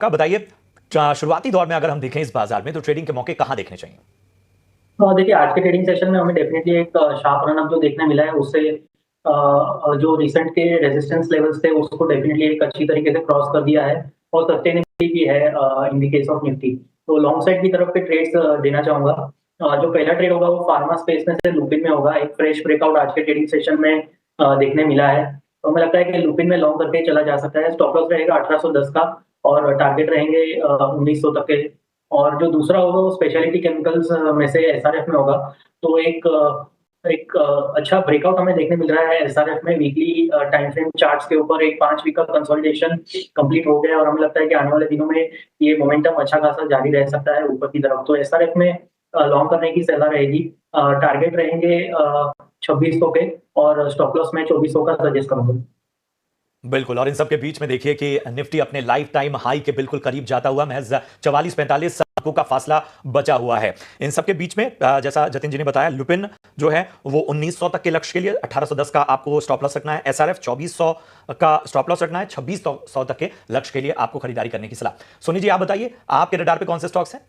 का बताइए, शुरुआती दौर में अगर हम देखें इस बाजार में तो ट्रेडिंग के मौके कहां देखने चाहिए? देखिए, आज के ट्रेडिंग सेशन में हमें डेफिनेटली एक शार्प रन अप जो देखने मिला है, उससे जो रिसेंट के रेजिस्टेंस लेवल्स थे उसको डेफिनेटली एक अच्छी तरीके से क्रॉस कर दिया है और सस्टेनेबिलिटी भी है in the case of Nifty. तो लॉन्ग साइड की तरफ पे ट्रेड्स देना चाहूंगा। जो पहला ट्रेड होगा वो फार्मा स्पेस में से लुपिन में होगा। एक फ्रेश ब्रेकआउट आज के ट्रेडिंग सेशन में देखने मिला है, तो हमें लगता है कि लुपिन में लॉन्ग करके चला जा सकता है। स्टॉप लॉस रहेगा 1810 का और टारगेट रहेंगे 1900 तक के। और जो दूसरा होगा वो स्पेशलिटी केमिकल्स में से एसआरएफ में होगा। तो एक अच्छा ब्रेकआउट हमें देखने मिल रहा है एसआरएफ में। वीकली टाइम फ्रेम चार्ट्स के ऊपर एक 5 वीक का कंसोलिडेशन कंप्लीट हो गया और हमें लगता है कि आने वाले दिनों में ये मोमेंटम अच्छा खासा जारी रह सकता है ऊपर की तरफ। तो एसआरएफ में लॉन्ग करने की सलाह रहेगी। टारगेट रहेंगे 2600 के और स्टॉप लॉस में 2400 का सजेस्ट करूंगा। बिल्कुल, और इन सब के बीच में देखिए कि निफ्टी अपने लाइफ टाइम हाई के बिल्कुल करीब जाता हुआ महज 44-45 अंकों का फासला बचा हुआ है। इन सब के बीच में जैसा जतिन जी ने बताया, लुपिन जो है वो 1900 तक के लक्ष्य के लिए 1810 का आपको स्टॉप लॉस रखना है, एसआरएफ 2400 का स्टॉप लॉस रखना है, 2600 तक के लक्ष्य के लिए आपको खरीदारी करने की सलाह। सोनी जी, आप बताइए आपके रडार पे कौन से स्टॉक्स हैं?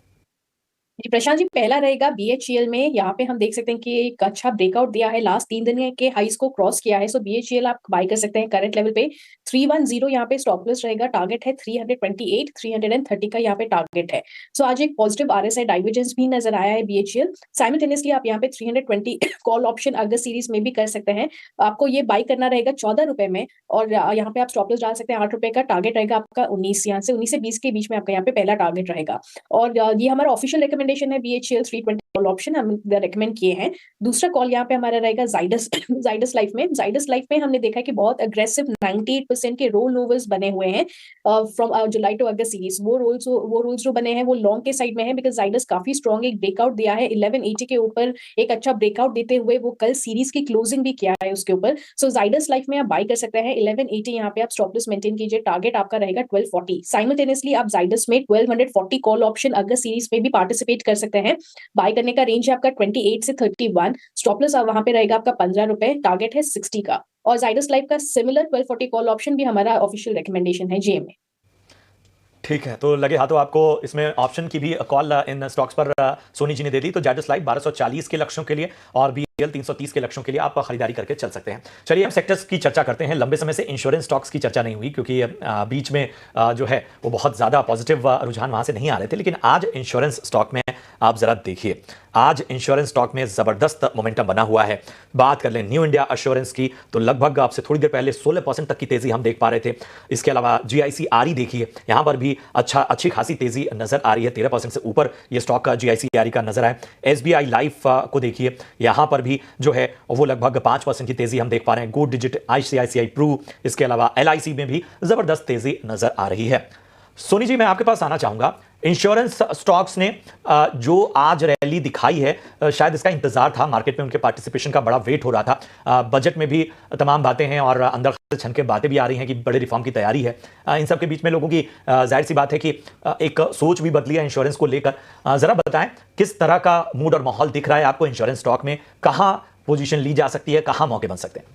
जी प्रशांत जी, पहला रहेगा बीएचईएल में। यहाँ पे हम देख सकते हैं कि एक अच्छा ब्रेकआउट दिया है, लास्ट 3 दिन के हाईस को क्रॉस किया है। सो बीएचईएल आप बाय कर सकते हैं करंट लेवल पे 310। यहाँ पे स्टॉप लॉस रहेगा, टारगेट है 328, 330 का यहाँ पे टारगेट है। सो आज एक पॉजिटिव आरएसआई डाइवर्जेंस भी नजर आया है बीएचईएल। साइमल्टेनियसली आप यहाँ पे 320 कॉल ऑप्शन अगस्त सीरीज में भी कर सकते हैं। आपको ये बाय करना रहेगा 14 रुपए में और यहाँ पे आप स्टॉप लॉस डाल सकते हैं 8 रुपए का। टारगेट रहेगा आपका 19, यहाँ से 19 से 20 के बीच में आपका यहाँ पे पहला टारगेट रहेगा। और ये हमारा ऑफिशियल रिकमेंडेशन है, बीएचईएल 320 कॉल ऑप्शन हम रेकमेंड किए हैं। दूसरा कॉल यहाँ पे हमारा रहेगा जाइडस जाइडस लाइफ में। जाइडस लाइफ में हमने देखा कि बहुत अग्रेसिव 98% के रोल ओवर्स बने हुए हैं from July to August series. वो रोल्स जो बने हैं वो लॉन्ग के साइड में है, बिकॉज जाइडस काफी स्ट्रॉन्ग एक ब्रेकआउट दिया है 1180 के ऊपर। एक अच्छा ब्रेकआउट देते हुए वो कल सीरीज की क्लोजिंग भी किया है उसके ऊपर। सो जाइडस लाइफ में आप बाय कर सकते हैं 1180। यहाँ पे आप स्टॉप लॉस मेंटेन कीजिए, टारगेट आपका रहेगा 1240। साइमल्टेनियसली आप जाइडस में 1240 कॉल ऑप्शन अगस्त सीरीज में भी पार्टिसिपेट कर सकते हैं। बाय करने का रेंज है आपका 28 से 31। स्टॉप लॉस वहां पे रहेगा आपका 15 रुपए, टारगेट है 60 का। और जाइडस लाइफ का सिमिलर 1240 कॉल ऑप्शन भी हमारा ऑफिशियल रिकमेंडेशन है जेएम में। ठीक है, तो लगे हाथों आपको इसमें ऑप्शन की भी कॉल इन स्टॉक्स पर सोनी जी ने दे दी। तो जाइडस लाइफ 1240 के लक्ष्यों के लिए और बीएल 330 के लक्ष्यों के लिए आप खरीदारी करके चल सकते हैं। चलिए अब सेक्टर्स की चर्चा करते हैं। लंबे समय से इंश्योरेंस स्टॉक्स की चर्चा नहीं हुई क्योंकि बीच में जो है वो बहुत ज्यादा पॉजिटिव रुझान वहां से नहीं आ रहे थे, लेकिन आज इंश्योरेंस स्टॉक में आप जरा देखिए, आज इंश्योरेंस स्टॉक में जबरदस्त मोमेंटम बना हुआ है। बात कर लें न्यू इंडिया एश्योरेंस की तो लगभग आपसे थोड़ी देर पहले 16% तक की तेजी हम देख पा रहे थे। इसके अलावा जीआईसी आरई देखिए, यहां पर भी अच्छी खासी तेजी नजर आ रही है, 13% से ऊपर ये स्टॉक का जीआईसी आरई का नजर आए। एसबीआई लाइफ को देखिए, यहां पर भी जो है वो लगभग 5% की तेजी हम देख पा रहे हैं। गुड डिजिट, आईसीआईसीआई प्रू, इसके अलावा एलआईसी में भी जबरदस्त तेजी नजर आ रही है। सोनी जी, मैं आपके पास आना चाहूंगा। इंश्योरेंस स्टॉक्स ने जो आज रैली दिखाई है, शायद इसका इंतजार था, मार्केट में उनके पार्टिसिपेशन का बड़ा वेट हो रहा था। बजट में भी तमाम बातें हैं और अंदर छन के बातें भी आ रही हैं कि बड़े रिफॉर्म की तैयारी है। इन सब के बीच में लोगों की जाहिर सी बात है कि एक सोच भी बदली है इंश्योरेंस को लेकर। जरा बताएं किस तरह का मूड और माहौल दिख रहा है आपको इंश्योरेंस स्टॉक में, कहां पोजीशन ली जा सकती है, कहां मौके बन सकते हैं?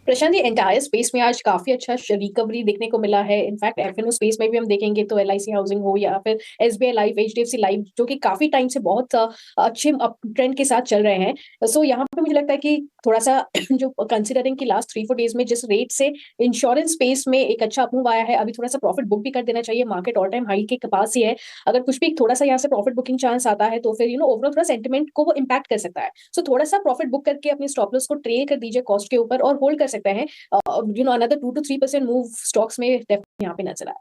प्रशांत, ये एंटायर स्पेस में आज काफी अच्छा रिकवरी देखने को मिला है। इनफैक्ट एफएनओ स्पेस में भी हम देखेंगे तो एलआईसी हाउसिंग हो या फिर एसबीआई लाइफ, एचडीएफसी लाइफ, जो कि काफी टाइम से बहुत अच्छे ट्रेंड के साथ चल रहे हैं। सो यहाँ पे मुझे लगता है कि थोड़ा सा जो कंसिडरिंग की लास्ट 3-4 डेज में जिस रेट से इंश्योरेंस स्पेस में एक अच्छा मूव आया है, अभी थोड़ा सा प्रॉफिट बुक भी कर देना चाहिए। मार्केट ऑल टाइम हाई के पास ही है। अगर कुछ भी थोड़ा सा यहाँ से प्रॉफिट बुकिंग चांस आता है तो फिर ओवरऑल थोड़ा सेंटिमेंट को वो इम्पैक्ट कर सकता है। सो थोड़ा सा प्रॉफिट बुक करके अपने स्टॉप लॉस को ट्रेल कर दीजिए कॉस्ट के ऊपर और होल्ड कर सकते हैं। अनदर 2 to 3% मूव स्टॉक्स में यहाँ पे नजर आया।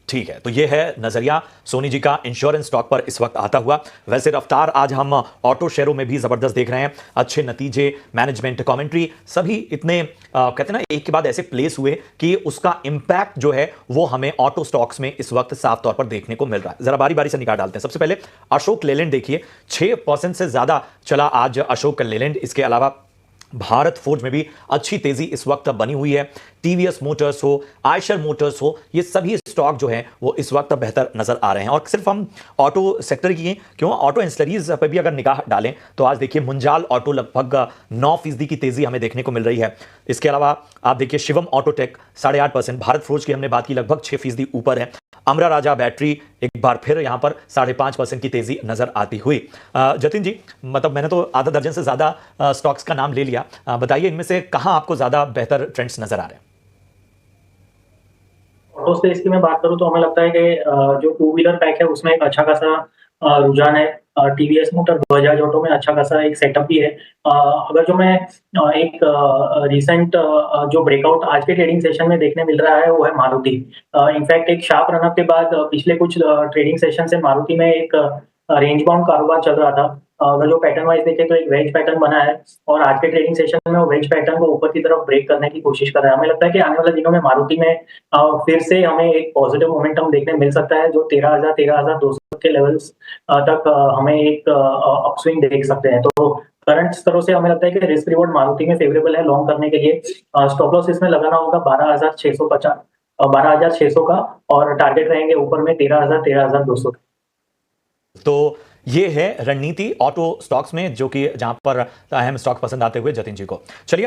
ठीक है, तो ये है नजरिया सोनी जी का इंश्योरेंस स्टॉक पर इस वक्त आता हुआ। वैसे रफ्तार आज हम ऑटो शेयरों में भी जबरदस्त देख रहे हैं, अच्छे नतीजे, मैनेजमेंट कमेंट्री, सभी इतने कहते हैं ना एक के बाद ऐसे प्लेस हुए कि उसका इंपैक्ट जो है वो हमें ऑटो स्टॉक्स में इस वक्त साफ तौर पर देखने को मिल रहा है। जरा बारी बारी से निकाल डालते हैं। सबसे पहले अशोक लेलैंड देखिए, 6% से ज्यादा चला आज अशोक लेलैंड। इसके अलावा भारत फोर्ज में भी अच्छी तेजी इस वक्त बनी हुई है। टीवीएस मोटर्स हो, आयशर मोटर्स हो, ये सभी स्टॉक जो हैं वो इस वक्त बेहतर नजर आ रहे हैं। और सिर्फ हम ऑटो सेक्टर की क्यों, ऑटो एंसिलरीज पर भी अगर निगाह डालें तो आज देखिए मुंजाल ऑटो लगभग 9% की तेजी हमें देखने को मिल रही है। इसके अलावा आप देखिए शिवम ऑटोटेक 8.5%, भारत फोर्ज की हमने बात की लगभग 6% ऊपर है। अमरा राजा बैटरी एक बार फिर यहां पर 5.5% की तेजी नजर आती हुई। जतिन जी, मतलब मैंने तो आधा दर्जन से ज्यादा स्टॉक्स का नाम ले लिया, बताइए इनमें से कहां आपको ज्यादा बेहतर ट्रेंड्स नजर आ रहे हैं? ऑटो स्पेस की मैं बात करूँ तो हमें लगता है कि जो टू व्हीलर पैक है उसमें एक अच्छा खासा रुझान है। टीवीएस मोटर बजाज ऑटो में अच्छा खासा एक सेटअप भी है। अगर जो मैं एक रिसेंट जो ब्रेकआउट आज के ट्रेडिंग सेशन में देखने मिल रहा है वो है मारुति। इनफैक्ट एक शार्प रनअप के बाद पिछले कुछ ट्रेडिंग सेशन से मारुति में एक रेंज बाउंड कारोबार चल रहा था। अगर जो पैटर्न वाइज देखें तो एक वेज पैटर्न बना है और आज के ट्रेडिंग सेशन में वो वेज पैटर्न को ऊपर की तरफ ब्रेक करने की कोशिश कर रहा है। हमें लगता है कि आने वाले दिनों में मारुति में फिर से हमें एक पॉजिटिव मोमेंटम देखने मिल सकता है, जो 13,000 13,200 के लेवल्स तक हमें एक अपस्विंग देख सकते हैं। तो करंट स्तरों से हमें लगता है कि रिस्क रिवॉर्ड मारुति में फेवरेबल है लॉन्ग करने के लिए। स्टॉप लॉस इसमें लगाना होगा 12,600 का, और टारगेट रहेंगे ऊपर में 13,000 13,200। तो ये है रणनीति ऑटो स्टॉक्स में, जो कि जहां पर अहम स्टॉक पसंद आते हुए जतिन जी को। चलिए